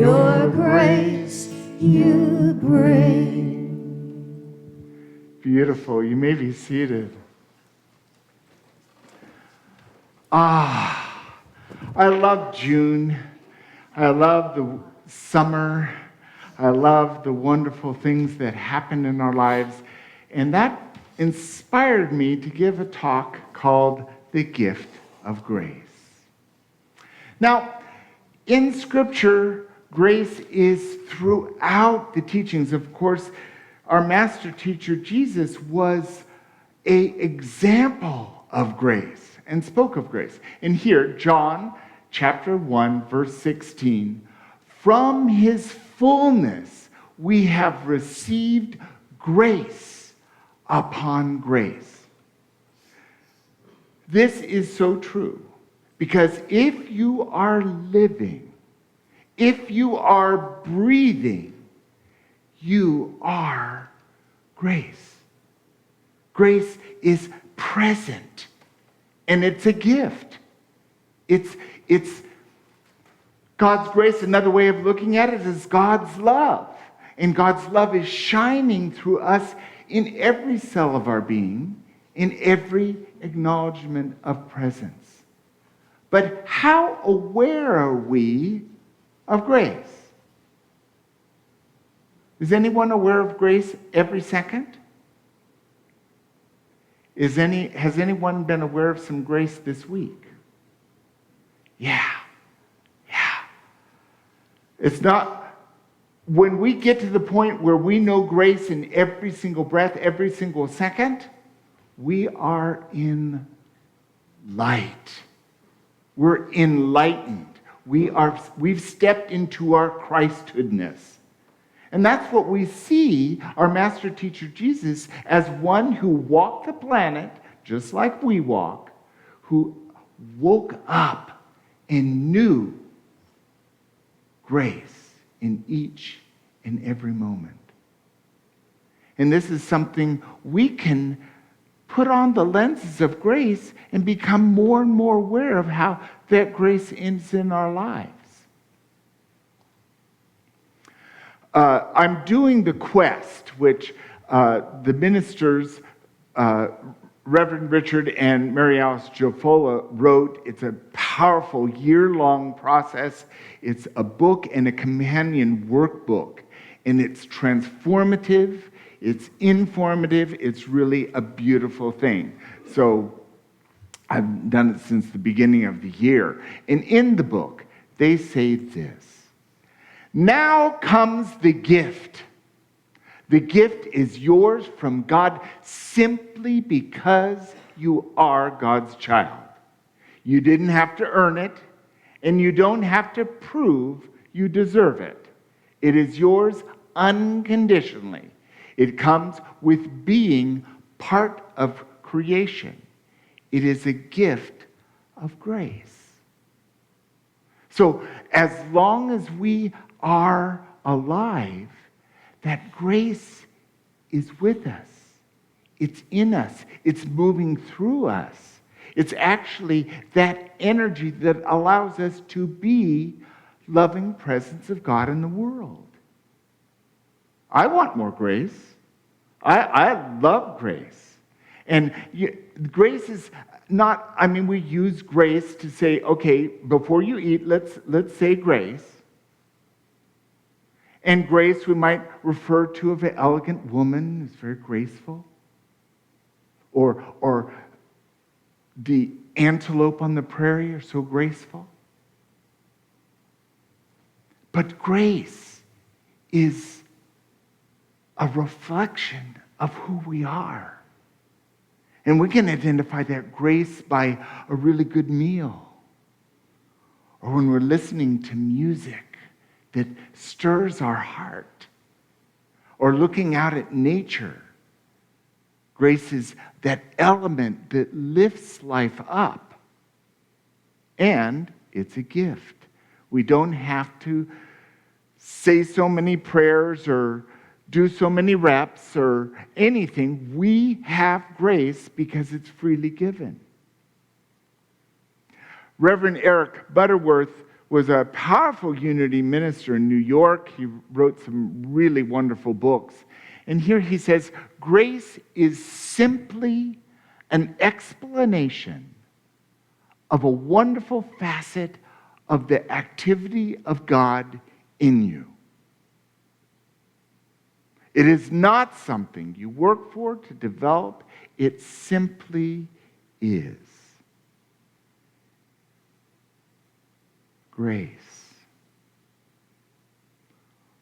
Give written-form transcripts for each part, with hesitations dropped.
your grace you bring. Beautiful. You may be seated. I love June. I love the summer. I love the wonderful things that happen in our lives. And that inspired me to give a talk called The Gift of Grace. Now, in Scripture, grace is throughout the teachings. Of course, our master teacher, Jesus, was an example of grace and spoke of grace. And here, John chapter 1, verse 16, from his fullness we have received grace upon grace. This is so true, because if you are living, if you are breathing, you are grace. Grace is present, and it's a gift. It's God's grace. Another way of looking at it is God's love. And God's love is shining through us in every cell of our being, in every acknowledgement of presence. But how aware are we of grace? Is anyone aware of grace every second? Has anyone been aware of some grace this week? Yeah. It's not, when we get to the point where we know grace in every single breath, every single second, we are in light. We're enlightened. We've stepped into our Christhoodness. And that's what we see our master teacher Jesus as, one who walked the planet just like we walk, who woke up and knew grace in each and every moment. And this is something we can put on the lenses of grace and become more and more aware of how that grace is in our lives. I'm doing the quest, which the ministers, Reverend Richard and Mary Alice Jofola, wrote. It's a powerful year-long process. It's a book and a companion workbook. And it's transformative, it's informative, it's really a beautiful thing. So I've done it since the beginning of the year. And in the book, they say this: now comes the gift. The gift is yours from God simply because you are God's child. You didn't have to earn it, and you don't have to prove you deserve it. It is yours unconditionally. It comes with being part of creation. It is a gift of grace. So as long as we are alive, that grace is with us. It's in us. It's moving through us. It's actually that energy that allows us to be loving presence of God in the world. I want more grace. I love grace. And grace is not, we use grace to say, okay, before you eat, let's say grace. And grace, we might refer to of an elegant woman who's very graceful. Or the antelope on the prairie are so graceful. But grace is a reflection of who we are. And we can identify that grace by a really good meal, or when we're listening to music that stirs our heart, or looking out at nature. Grace is that element that lifts life up, and it's a gift. We don't have to say so many prayers or do so many reps or anything. We have grace because it's freely given. Reverend Eric Butterworth was a powerful unity minister in New York. He wrote some really wonderful books. And here he says, grace is simply an explanation of a wonderful facet of the activity of God in you. It is not something you work for to develop. It simply is. Grace.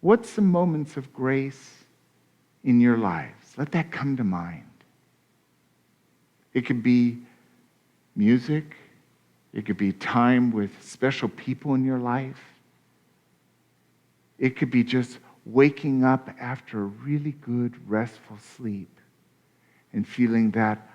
What's the moments of grace in your lives? Let that come to mind. It could be music. It could be time with special people in your life. It could be just waking up after a really good, restful sleep and feeling that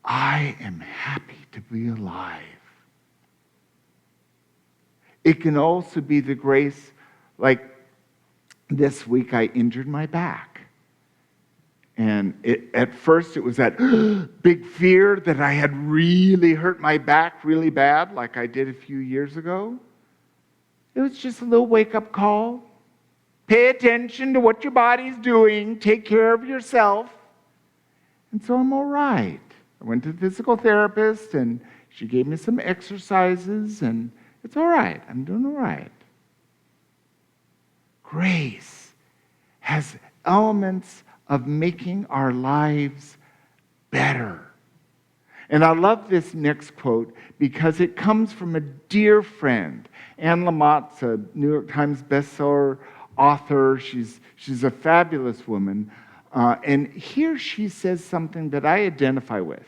I am happy to be alive. It can also be the grace, like this week I injured my back. And at first it was that big fear that I had really hurt my back really bad, like I did a few years ago. It was just a little wake-up call. Pay attention to what your body's doing. Take care of yourself. And so I'm all right. I went to the physical therapist, and she gave me some exercises, and it's all right. I'm doing all right. Grace has elements of making our lives better. And I love this next quote because it comes from a dear friend. Anne Lamott's a New York Times bestseller author. She's a fabulous woman. And here she says something that I identify with.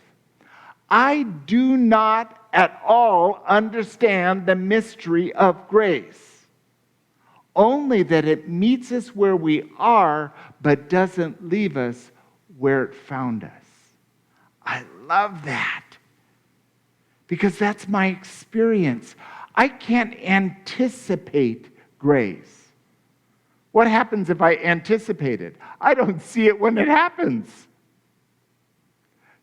I do not at all understand the mystery of grace. Only that it meets us where we are, but doesn't leave us where it found us. I love that. Because that's my experience. I can't anticipate grace. What happens if I anticipate it? I don't see it when it happens.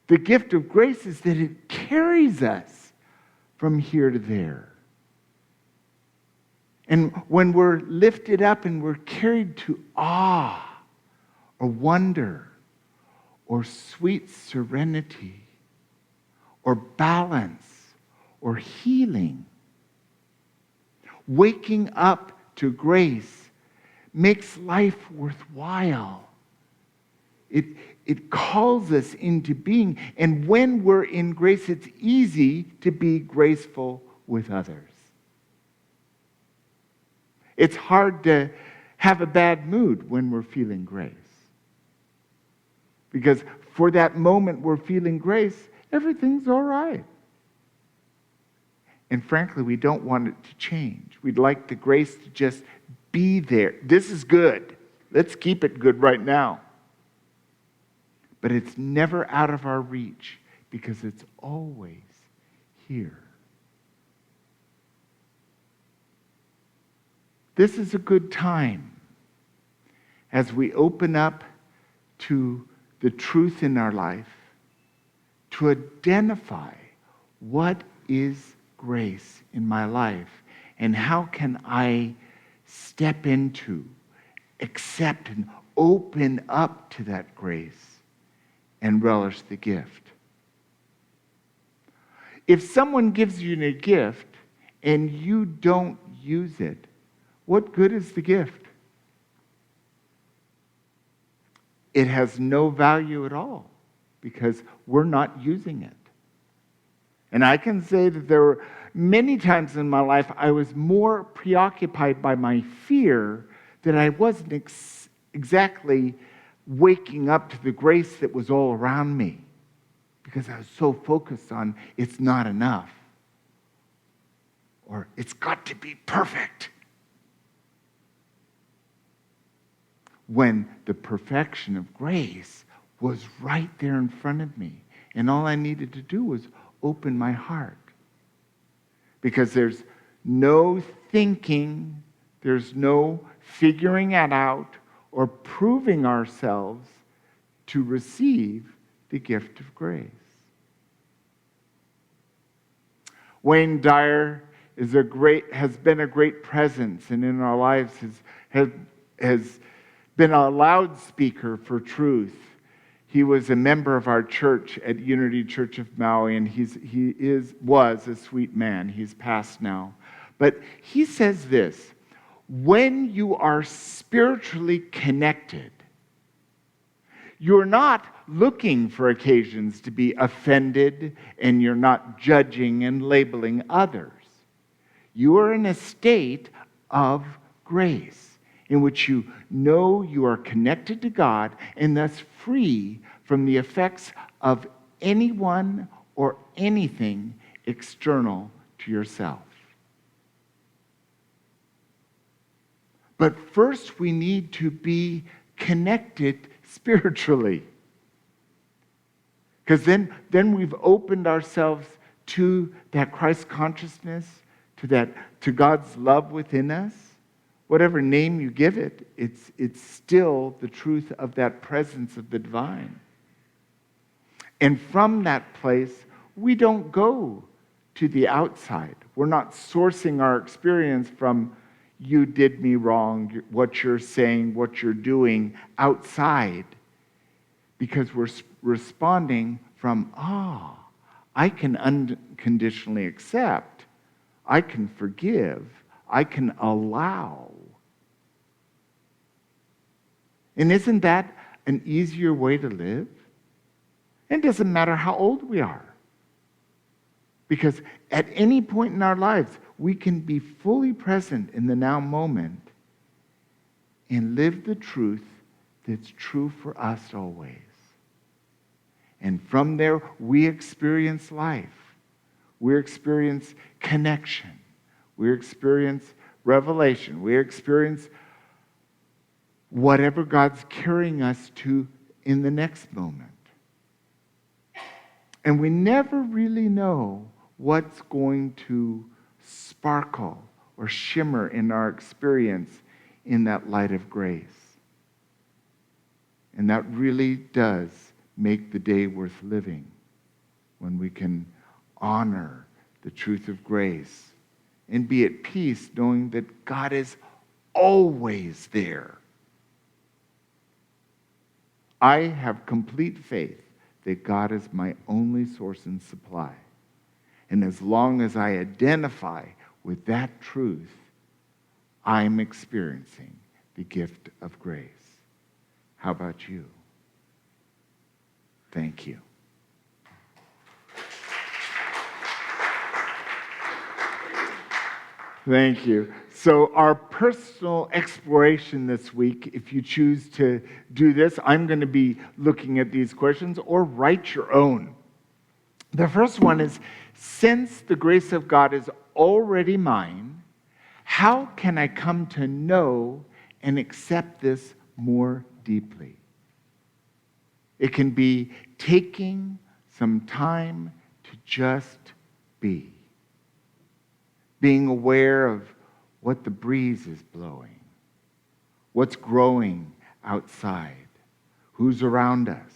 The gift of grace is that it carries us from here to there. And when we're lifted up and we're carried to awe or wonder or sweet serenity or balance or healing, waking up to grace makes life worthwhile. It calls us into being. And when we're in grace, it's easy to be graceful with others. It's hard to have a bad mood when we're feeling grace. Because for that moment we're feeling grace, everything's all right. And frankly, we don't want it to change. We'd like the grace to just be there. This is good. Let's keep it good right now. But it's never out of our reach because it's always here. This is a good time as we open up to the truth in our life to identify what is grace in my life and how can I step into, accept, and open up to that grace and relish the gift. If someone gives you a gift and you don't use it, what good is the gift? It has no value at all because we're not using it. And I can say that there were many times in my life I was more preoccupied by my fear that I wasn't exactly waking up to the grace that was all around me because I was so focused on it's not enough or it's got to be perfect. When the perfection of grace was right there in front of me. And all I needed to do was open my heart. Because there's no thinking, there's no figuring it out or proving ourselves to receive the gift of grace. Wayne Dyer has been a great presence, and in our lives has been a loudspeaker for truth. He was a member of our church at Unity Church of Maui, and was a sweet man. He's passed now. But he says this: when you are spiritually connected, you're not looking for occasions to be offended, and you're not judging and labeling others. You are in a state of grace in which you know you are connected to God and thus free from the effects of anyone or anything external to yourself. But first, we need to be connected spiritually. Because then we've opened ourselves to that Christ consciousness, to God's love within us. Whatever name you give it, it's still the truth of that presence of the divine. And from that place, we don't go to the outside. We're not sourcing our experience from you did me wrong, what you're saying, what you're doing outside, because we're responding from, I can unconditionally accept, I can forgive, I can allow. And isn't that an easier way to live? It doesn't matter how old we are. Because at any point in our lives, we can be fully present in the now moment and live the truth that's true for us always. And from there, we experience life. We experience connection. We experience revelation. We experience whatever God's carrying us to in the next moment. And we never really know what's going to sparkle or shimmer in our experience in that light of grace. And that really does make the day worth living, when we can honor the truth of grace and be at peace knowing that God is always there. I have complete faith that God is my only source and supply. And as long as I identify with that truth, I'm experiencing the gift of grace. How about you? Thank you. Thank you. So our personal exploration this week, if you choose to do this, I'm going to be looking at these questions, or write your own. The first one is, since the grace of God is already mine, how can I come to know and accept this more deeply? It can be taking some time to just be. Being aware of what the breeze is blowing, what's growing outside, who's around us.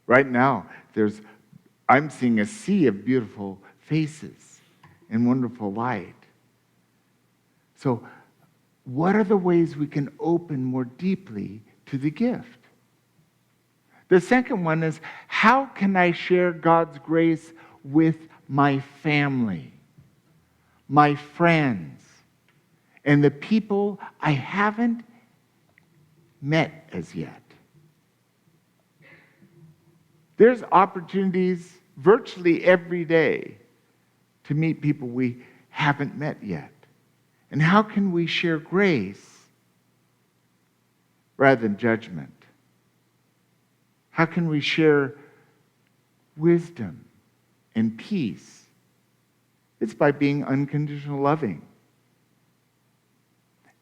Right now, I'm seeing a sea of beautiful faces and wonderful light. So, what are the ways we can open more deeply to the gift? The second one is, how can I share God's grace with my family, my friends, and the people I haven't met as yet? There's opportunities virtually every day to meet people we haven't met yet. And how can we share grace rather than judgment? How can we share wisdom and peace? It's by being unconditional loving.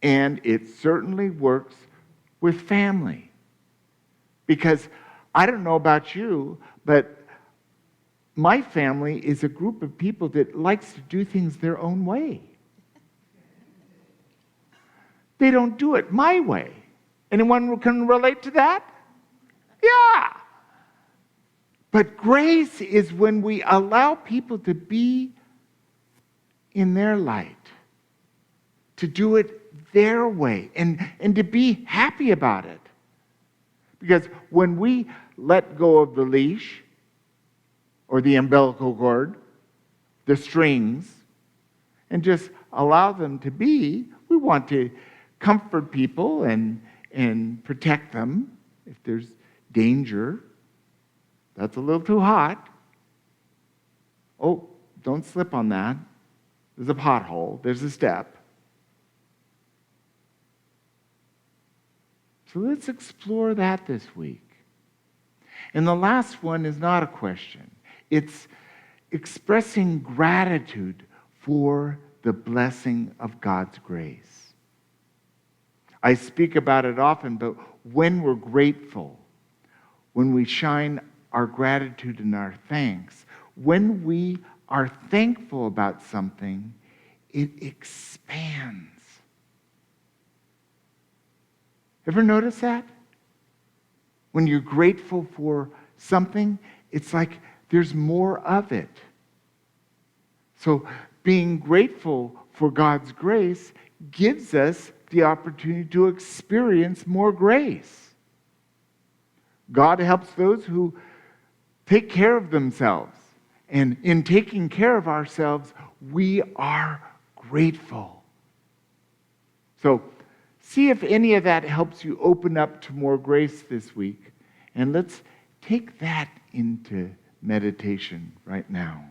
And it certainly works with family. Because I don't know about you, but my family is a group of people that likes to do things their own way. They don't do it my way. Anyone can relate to that? Yeah. But grace is when we allow people to be in their light, to do it their way, and to be happy about it. Because when we let go of the leash or the umbilical cord, the strings, and just allow them to be, we want to comfort people and protect them if there's danger. That's a little too hot. Oh, don't slip on that. There's a pothole. There's a step. So let's explore that this week. And the last one is not a question. It's expressing gratitude for the blessing of God's grace. I speak about it often, but when we're grateful, when we shine our gratitude and our thanks, when we are thankful about something, it expands. Ever notice that? When you're grateful for something, it's like there's more of it. So being grateful for God's grace gives us the opportunity to experience more grace. God helps those who take care of themselves. And in taking care of ourselves, we are grateful. So see if any of that helps you open up to more grace this week. And let's take that into meditation right now.